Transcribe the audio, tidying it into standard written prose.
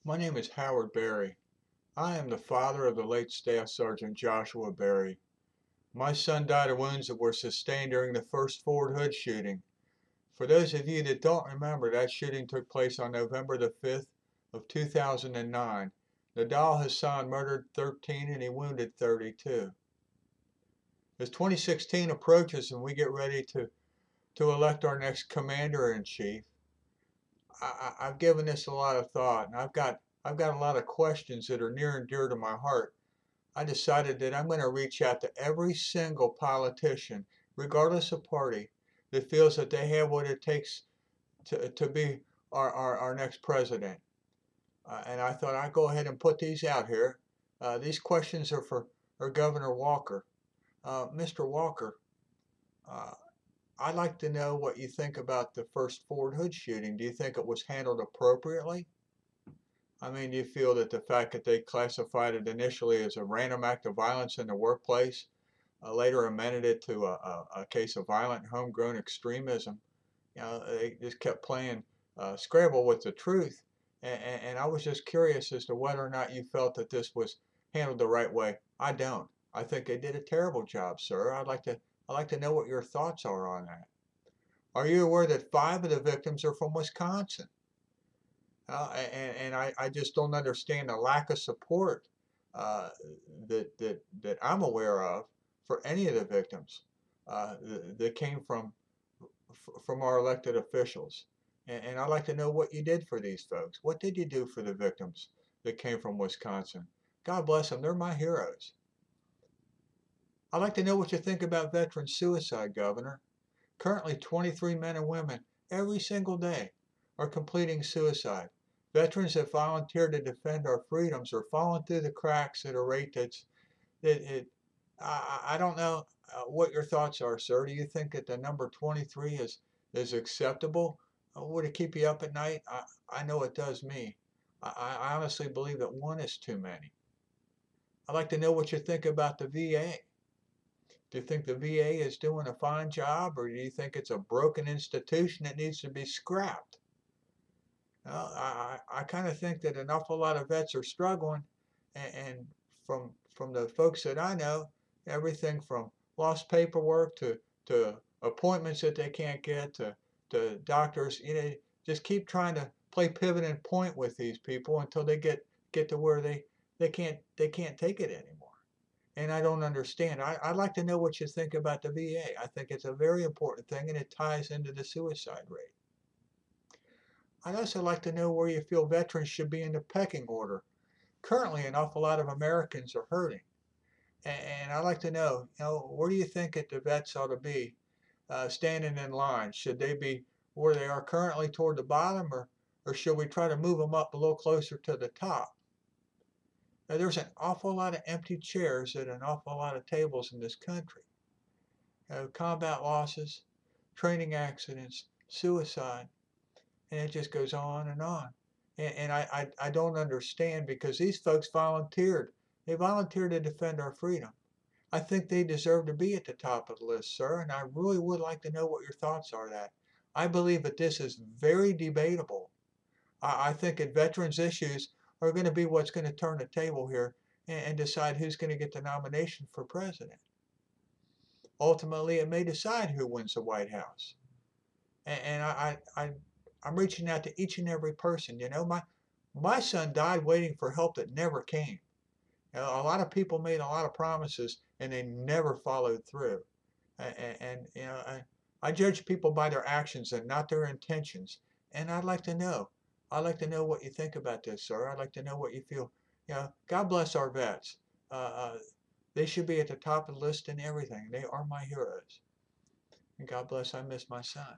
My name is Howard Berry. I am the father of the late Staff Sergeant Joshua Berry. My son died of wounds that were sustained during the first Fort Hood shooting. For those of you that don't remember, that shooting took place on November the 5th of 2009. Nidal Hasan murdered 13 and he wounded 32. As 2016 approaches and we get ready to elect our next commander-in-chief, I've given this a lot of thought, and I've got a lot of questions that are near and dear to my heart. I decided that I'm going to reach out to every single politician, regardless of party, that feels that they have what it takes to be our next president. And I thought I'd go ahead and put these out here. These questions are for Governor Walker. Mr. Walker, uh, I'd like to know what you think about the first Fort Hood shooting. Do you think it was handled appropriately? I mean, do you feel that the fact that they classified it initially as a random act of violence in the workplace, later amended it to a case of violent homegrown extremism, they just kept playing Scrabble with the truth. And I was just curious as to whether or not you felt that this was handled the right way. I don't. I think they did a terrible job, sir. I'd like to know what your thoughts are on that. Are you aware that 5 of the victims are from Wisconsin? And I just don't understand the lack of support uh, that I'm aware of for any of the victims that came from our elected officials. And I'd like to know what you did for these folks. What did you do for the victims that came from Wisconsin? God bless them. They're my heroes. I'd like to know what you think about veteran suicide, Governor. Currently, 23 men and women every single day are completing suicide. Veterans that volunteer to defend our freedoms are falling through the cracks at a rate that I don't know what your thoughts are, sir. Do you think that the number 23 is acceptable? Would it keep you up at night? I know it does me. I honestly believe that one is too many. I'd like to know what you think about the VA. Do you think the VA is doing a fine job, or do you think it's a broken institution that needs to be scrapped? Well, I kind of think that an awful lot of vets are struggling, and from the folks that I know, everything from lost paperwork to appointments that they can't get to doctors, just keep trying to play pivot and point with these people until they get to where they can't take it anymore. And I don't understand. I'd like to know what you think about the VA. I think it's a very important thing, and it ties into the suicide rate. I'd also like to know where you feel veterans should be in the pecking order. Currently, an awful lot of Americans are hurting, and I'd like to know, where do you think that the vets ought to be standing in line? Should they be where they are currently toward the bottom, or should we try to move them up a little closer to the top? Now, there's an awful lot of empty chairs at an awful lot of tables in this country. Combat losses, training accidents, suicide, and it just goes on and on. And I don't understand because these folks volunteered. They volunteered to defend our freedom. I think they deserve to be at the top of the list, sir, and I really would like to know what your thoughts are on that. I believe that this is very debatable. I think that veterans issues are going to be what's going to turn the table here and decide who's going to get the nomination for president. Ultimately, it may decide who wins the White House. And I'm reaching out to each and every person. My son died waiting for help that never came. A lot of people made a lot of promises and they never followed through. And I judge people by their actions and not their intentions. And I'd like to know what you think about this, sir. I'd like to know what you feel. God bless our vets. Uh, uh, they should be at the top of the list in everything. They are my heroes. And God bless, I miss my son.